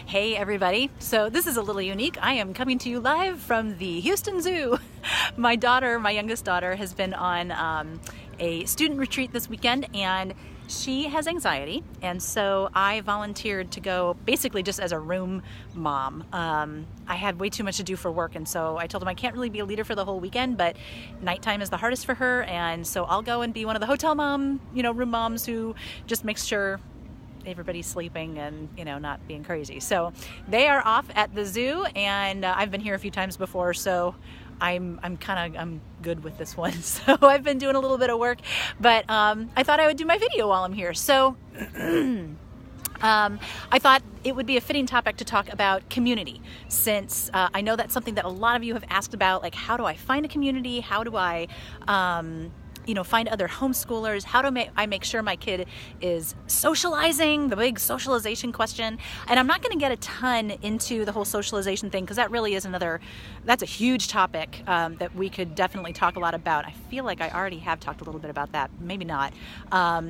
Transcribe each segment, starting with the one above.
Hey everybody, so this is a little unique. I am coming to you live from the Houston Zoo. My youngest daughter, has been on a student retreat this weekend, and she has anxiety, and so I volunteered to go basically just as a room mom. I had way too much to do for work, and so I told them I can't really be a leader for the whole weekend, but nighttime is the hardest for her, and so I'll go and be one of the hotel room moms who just makes sure everybody's sleeping and not being crazy. So they are off at the zoo, and I've been here a few times before, so I'm good with this one. So I've been doing a little bit of work, but I thought I would do my video while I'm here. So I thought it would be a fitting topic to talk about community, since I know that's something that a lot of you have asked about, like how do I find a community? How do I find other homeschoolers? How do I make sure my kid is socializing? The big socialization question. And I'm not going to get a ton into the whole socialization thing, because that really is that's a huge topic that we could definitely talk a lot about. I feel like I already have talked a little bit about that. Maybe not.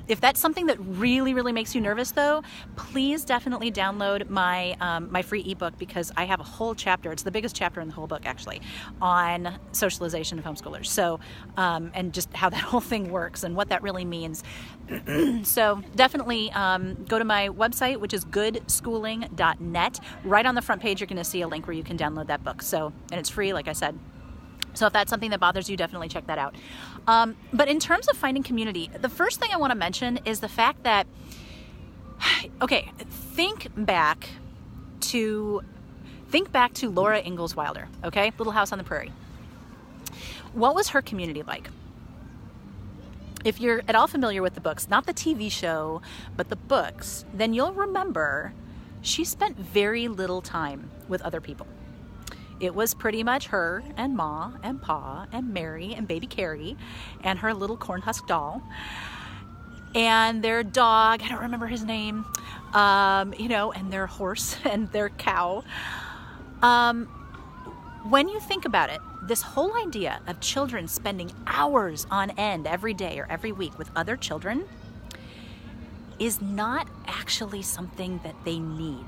If that's something that really, really makes you nervous though, please definitely download my free ebook, because I have a whole chapter. It's the biggest chapter in the whole book actually, on socialization of homeschoolers. So, and just how that whole thing works and what that really means. So definitely go to my website, which is goodschooling.net. Right on the front page, you're going to see a link where you can download that book. So, and it's free, like I said. So if that's something that bothers you, definitely check that out. But in terms of finding community, the first thing I want to mention is the fact that, okay, think back to Laura Ingalls Wilder, okay? Little House on the Prairie. What was her community like? If you're at all familiar with the books, not the TV show, but the books, then you'll remember she spent very little time with other people. It was pretty much her and Ma and Pa and Mary and baby Carrie and her little cornhusk doll and their dog, I don't remember his name, and their horse and their cow. When you think about it, this whole idea of children spending hours on end every day or every week with other children is not actually something that they need.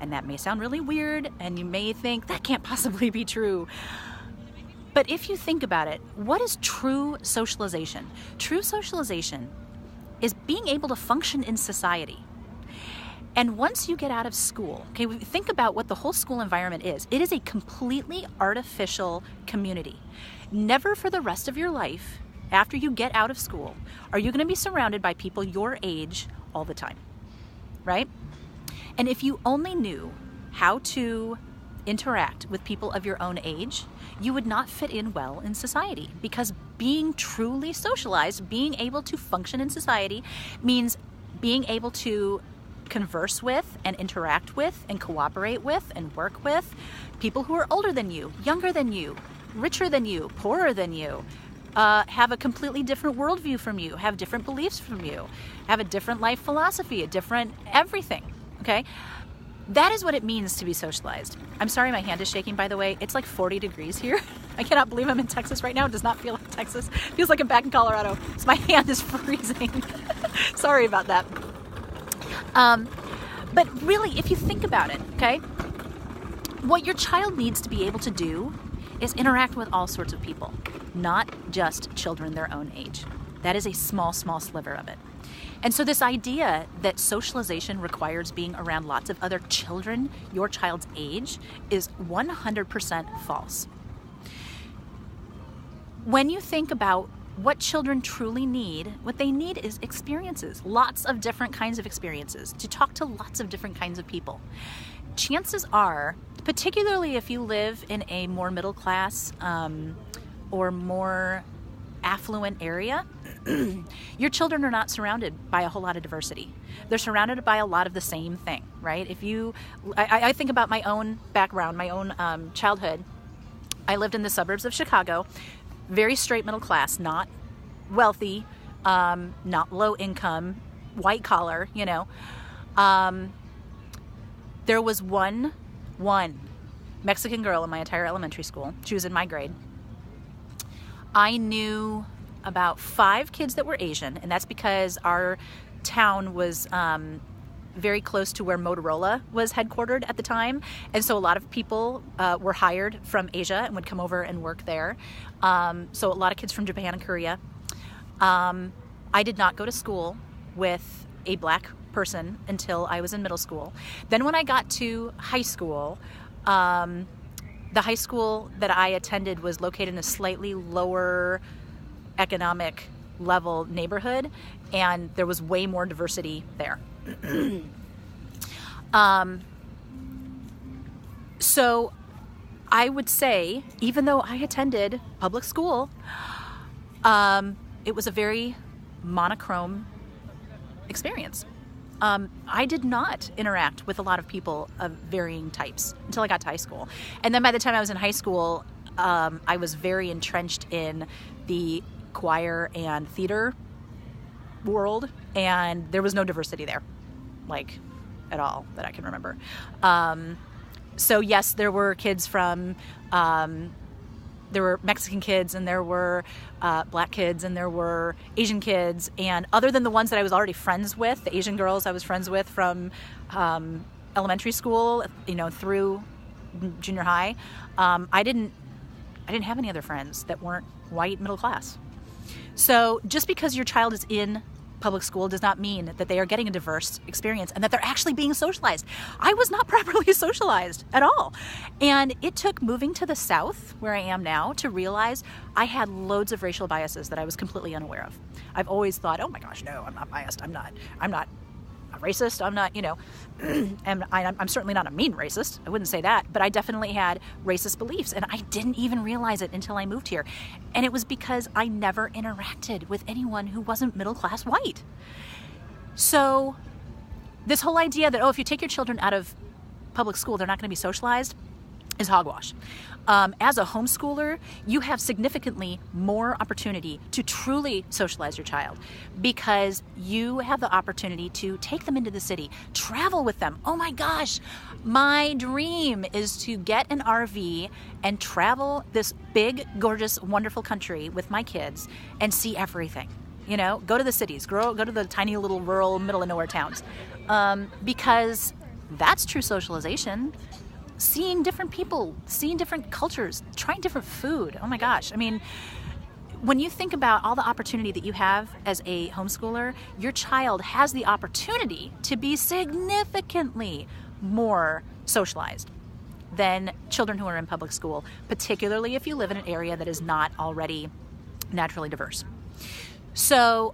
And that may sound really weird, and you may think that can't possibly be true. But if you think about it, what is true socialization? True socialization is being able to function in society. And once you get out of school, okay, think about what the whole school environment is. It is a completely artificial community. Never for the rest of your life, after you get out of school, are you going to be surrounded by people your age all the time, right? And if you only knew how to interact with people of your own age, you would not fit in well in society, because being truly socialized, being able to function in society, means being able to converse with and interact with and cooperate with and work with people who are older than you, younger than you, richer than you, poorer than you, have a completely different worldview from you, have different beliefs from you, have a different life philosophy, a different everything, okay? That is what it means to be socialized. I'm sorry my hand is shaking, by the way. It's like 40 degrees here. I cannot believe I'm in Texas right now. It does not feel like Texas. It feels like I'm back in Colorado. So my hand is freezing. Sorry about that. But really, if you think about it, okay, what your child needs to be able to do is interact with all sorts of people, not just children their own age. That is a small, small sliver of it. And so this idea that socialization requires being around lots of other children your child's age is 100% false. When you think about what children truly need, what they need is experiences, lots of different kinds of experiences, to talk to lots of different kinds of people. Chances are, particularly if you live in a more middle class or more affluent area, your children are not surrounded by a whole lot of diversity. They're surrounded by a lot of the same thing, right? I think about my own background, my own childhood. I lived in the suburbs of Chicago, very straight middle class, not wealthy, not low income, white collar, There was one Mexican girl in my entire elementary school. She was in my grade. I knew about 5 kids that were Asian, and that's because our town was very close to where Motorola was headquartered at the time. And so a lot of people were hired from Asia and would come over and work there. So a lot of kids from Japan and Korea. I did not go to school with a black person until I was in middle school. Then when I got to high school, the high school that I attended was located in a slightly lower economic level neighborhood, and there was way more diversity there. So I would say, even though I attended public school, it was a very monochrome experience. I did not interact with a lot of people of varying types until I got to high school. And then by the time I was in high school, I was very entrenched in the choir and theater world, and there was no diversity there, like, at all that I can remember. So yes, there were kids from, there were Mexican kids, and there were black kids, and there were Asian kids, and other than the ones that I was already friends with, the Asian girls I was friends with from elementary school, through junior high, I didn't have any other friends that weren't white middle class. So just because your child is in public school does not mean that they are getting a diverse experience and that they're actually being socialized. I was not properly socialized at all. And it took moving to the South, where I am now, to realize I had loads of racial biases that I was completely unaware of. I've always thought, oh my gosh, no, I'm not biased. I'm not a racist. I'm not, and I'm certainly not a mean racist. I wouldn't say that, but I definitely had racist beliefs, and I didn't even realize it until I moved here. And it was because I never interacted with anyone who wasn't middle-class white. So this whole idea that, if you take your children out of public school, they're not going to be socialized, is hogwash. As a homeschooler, you have significantly more opportunity to truly socialize your child, because you have the opportunity to take them into the city, travel with them. Oh my gosh, my dream is to get an RV and travel this big, gorgeous, wonderful country with my kids and see everything. Go to the cities, go to the tiny little rural, middle of nowhere towns, because that's true socialization. Seeing different people, seeing different cultures, trying different food. Oh my gosh. I mean, when you think about all the opportunity that you have as a homeschooler, your child has the opportunity to be significantly more socialized than children who are in public school, particularly if you live in an area that is not already naturally diverse. So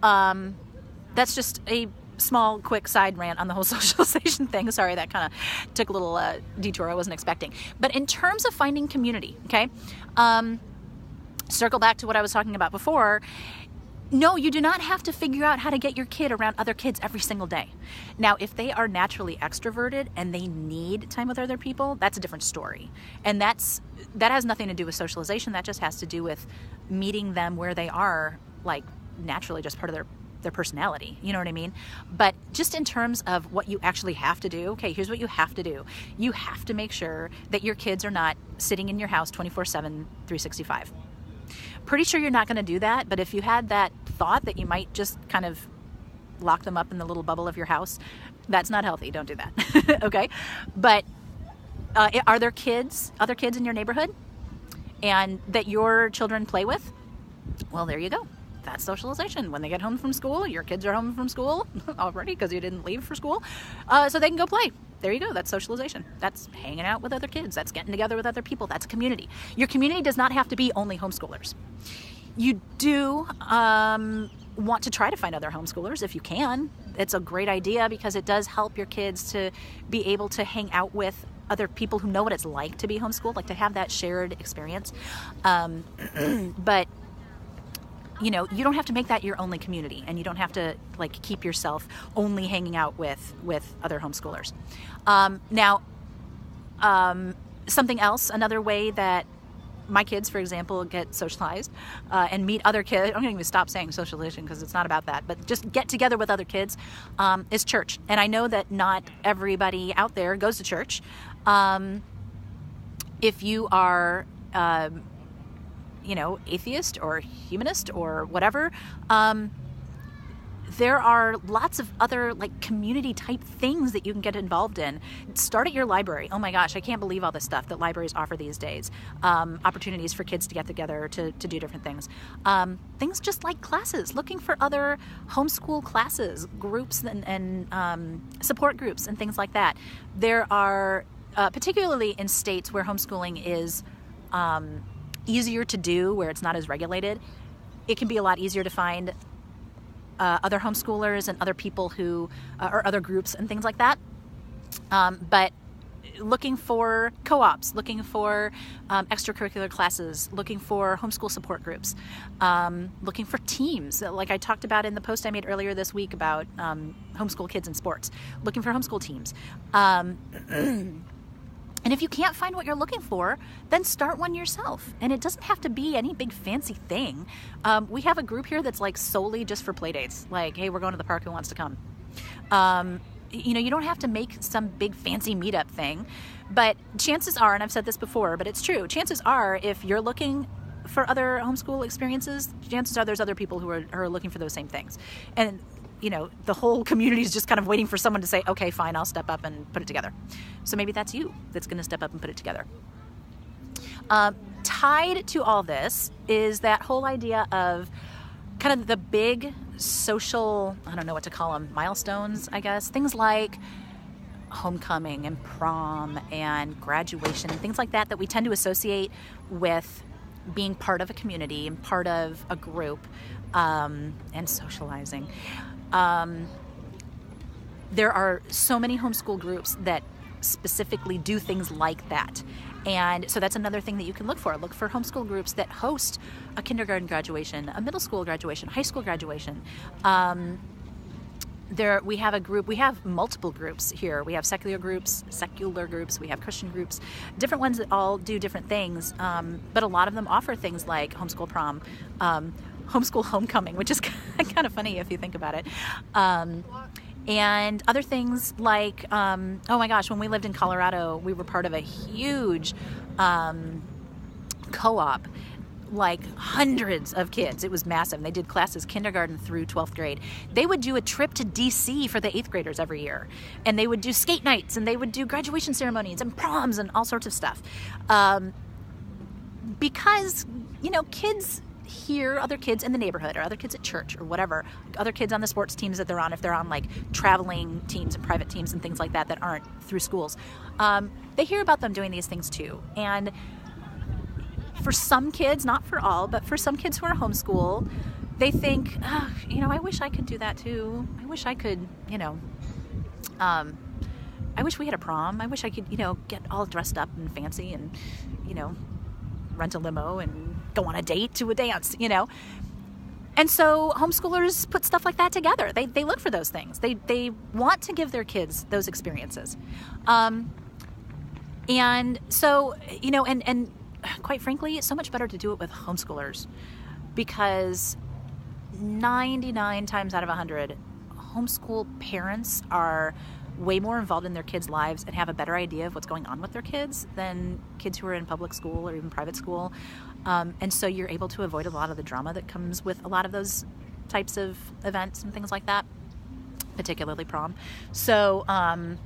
that's just a small, quick side rant on the whole socialization thing. Sorry, that kind of took a little detour I wasn't expecting. But in terms of finding community, okay, circle back to what I was talking about before. No, you do not have to figure out how to get your kid around other kids every single day. Now, if they are naturally extroverted and they need time with other people, that's a different story. And that has nothing to do with socialization. That just has to do with meeting them where they are, like naturally, just part of their personality, you know what I mean? But just in terms of what you actually have to do, okay, here's what you have to do. You have to make sure that your kids are not sitting in your house 24/7, 365. Pretty sure you're not going to do that, but if you had that thought that you might just kind of lock them up in the little bubble of your house, that's not healthy. Don't do that. Okay? But are there other kids in your neighborhood and that your children play with? Well, there you go. That's socialization. When they get home from school, your kids are home from school already because you didn't leave for school, so they can go play. There you go. That's socialization. That's hanging out with other kids. That's getting together with other people. That's community. Your community does not have to be only homeschoolers. You do want to try to find other homeschoolers if you can. It's a great idea because it does help your kids to be able to hang out with other people who know what it's like to be homeschooled, like to have that shared experience. But you don't have to make that your only community, and you don't have to keep yourself only hanging out with other homeschoolers. Now, something else, another way that my kids, for example, get socialized and meet other kids. I'm going to even stop saying socialization because it's not about that, but just get together with other kids is church. And I know that not everybody out there goes to church. If you are atheist or humanist or whatever, there are lots of other like community type things that you can get involved in. Start at your library. Oh my gosh, I can't believe all this stuff that libraries offer these days. Opportunities for kids to get together to do different things. Things just like classes, looking for other homeschool classes, groups and support groups and things like that. There are, particularly in states where homeschooling is easier to do, where it's not as regulated, it can be a lot easier to find other homeschoolers and other people who, or other groups and things like that. But looking for co-ops, looking for extracurricular classes, looking for homeschool support groups, looking for teams, like I talked about in the post I made earlier this week about homeschool kids in sports, looking for homeschool teams. And if you can't find what you're looking for, then start one yourself. And it doesn't have to be any big fancy thing. We have a group here that's like solely just for play dates. Like, hey, we're going to the park, who wants to come? You don't have to make some big fancy meetup thing. But chances are, and I've said this before, but it's true, chances are if you're looking for other homeschool experiences, chances are there's other people who are looking for those same things. And the whole community is just kind of waiting for someone to say, okay, fine, I'll step up and put it together. So maybe that's you that's going to step up and put it together. Tied to all this is that whole idea of kind of the big social, I don't know what to call them, milestones, I guess. Things like homecoming and prom and graduation, things like that we tend to associate with being part of a community and part of a group and socializing. There are so many homeschool groups that specifically do things like that. And so that's another thing that you can look for. Look for homeschool groups that host a kindergarten graduation, a middle school graduation, high school graduation. We have multiple groups here. We have secular groups, we have Christian groups, different ones that all do different things. But a lot of them offer things like homeschool prom, homeschool homecoming, which is kind of funny if you think about it. And other things like, oh my gosh, when we lived in Colorado, we were part of a huge co-op, like hundreds of kids. It was massive. And they did classes kindergarten through 12th grade. They would do a trip to DC for the 8th graders every year. And they would do skate nights, and they would do graduation ceremonies and proms and all sorts of stuff. Because, kids hear other kids in the neighborhood or other kids at church or whatever, other kids on the sports teams that they're on, if they're on like traveling teams and private teams and things like that aren't through schools. They hear about them doing these things too. And for some kids, not for all, but for some kids who are homeschool, they think, I wish I could do that too. I wish I could, I wish we had a prom. I wish I could, get all dressed up and fancy and, rent a limo and go on a date to a dance, And so homeschoolers put stuff like that together. They look for those things. They want to give their kids those experiences. And so, and quite frankly, it's so much better to do it with homeschoolers, because 99 times out of 100, homeschool parents are way more involved in their kids' lives and have a better idea of what's going on with their kids than kids who are in public school or even private school. And so you're able to avoid a lot of the drama that comes with a lot of those types of events and things like that, particularly prom. So, oh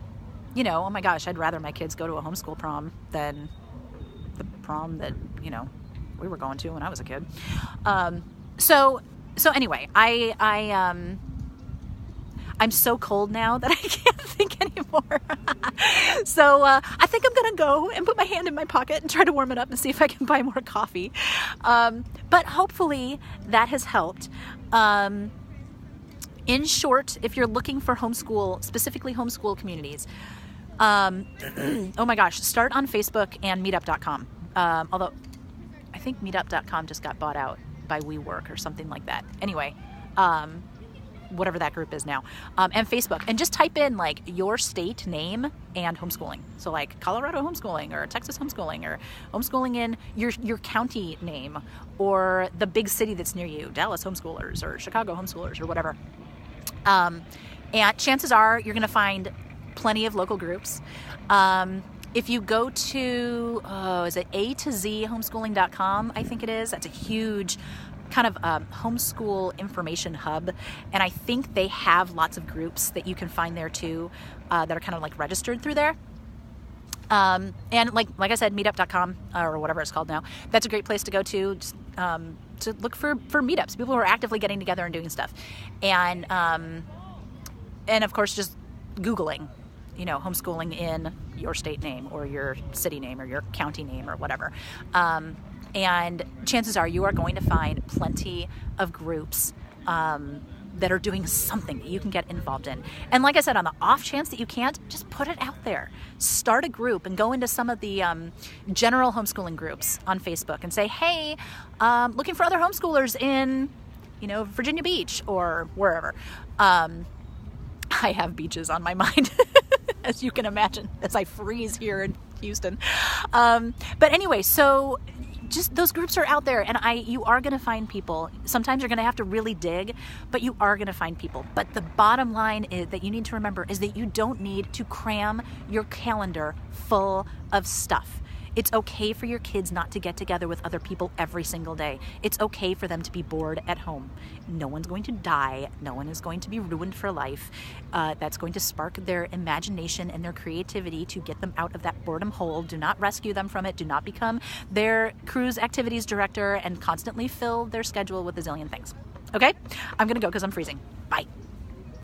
my gosh, I'd rather my kids go to a homeschool prom than the prom that, we were going to when I was a kid. So anyway, I'm so cold now that I can't think anymore. So I think I'm going to go and put my hand in my pocket and try to warm it up and see if I can buy more coffee. But hopefully that has helped. In short, if you're looking for homeschool, specifically homeschool communities, oh my gosh, start on Facebook and meetup.com. Although I think meetup.com just got bought out by WeWork or something like that. Anyway, whatever that group is now, and Facebook, and just type in like your state name and homeschooling. So like Colorado homeschooling or Texas homeschooling or homeschooling in your county name or the big city that's near you, Dallas homeschoolers or Chicago homeschoolers or whatever. And chances are you're going to find plenty of local groups. If you go to, is it A to Z homeschooling.com? I think it is. That's a huge kind of a homeschool information hub, and I think they have lots of groups that you can find there too, that are kind of like registered through there. And like I said, meetup.com or whatever it's called now, that's a great place to go to, just, to look for meetups, people who are actively getting together and doing stuff. And of course, just Googling, homeschooling in your state name or your city name or your county name or whatever. And chances are you are going to find plenty of groups, that are doing something that you can get involved in. And like I said, on the off chance that you can't, just put it out there. Start a group and go into some of the general homeschooling groups on Facebook and say, hey, looking for other homeschoolers in, Virginia Beach or wherever. I have beaches on my mind, as you can imagine, as I freeze here in Houston. But anyway, so just those groups are out there, and you are going to find people. Sometimes you're going to have to really dig, but you are going to find people. But the bottom line is that you need to remember is that you don't need to cram your calendar full of stuff. It's okay for your kids not to get together with other people every single day. It's okay for them to be bored at home. No one's going to die. No one is going to be ruined for life. That's going to spark their imagination and their creativity to get them out of that boredom hole. Do not rescue them from it. Do not become their cruise activities director and constantly fill their schedule with a zillion things. Okay? I'm going to go because I'm freezing. Bye.